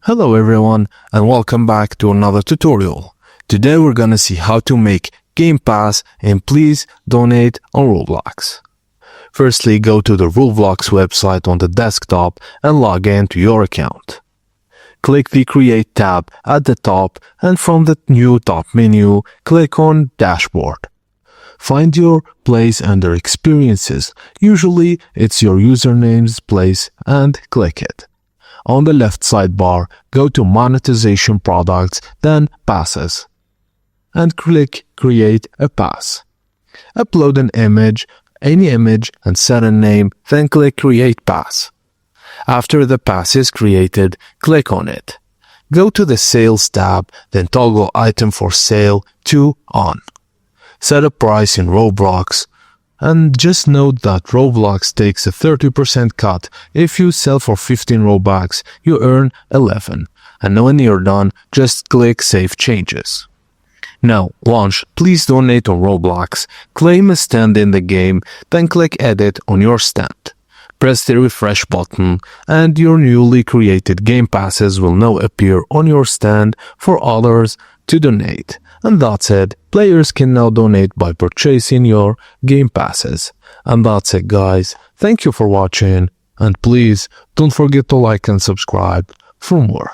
Hello everyone and welcome back to another tutorial. Today we're gonna see how to make Gamepass and please donate on Roblox. Firstly, go to the Roblox website on the desktop and log in to your account. Click the Create tab at the top and from the new top menu, click on Dashboard. Find your place under Experiences. Usually it's your username's place and click it. On the left sidebar, go to Monetization Products, then Passes, and click Create a Pass. Upload an image, any image, and set a name, then click Create Pass. After the pass is created, click on it. Go to the Sales tab, then toggle Item for Sale to On. Set a price in Roblox. And just note that Roblox takes a 30% cut. If you sell for 15 Robux, you earn 11. And when you're done, just click Save Changes. Now, launch Please Donate on Roblox, claim a stand in the game, then click Edit on your stand. Press the refresh button, and your newly created game passes will now appear on your stand for others to donate. And that's it. Players can now donate by purchasing your game passes. And that's it, guys. Thank you for watching. And please don't forget to like and subscribe for more.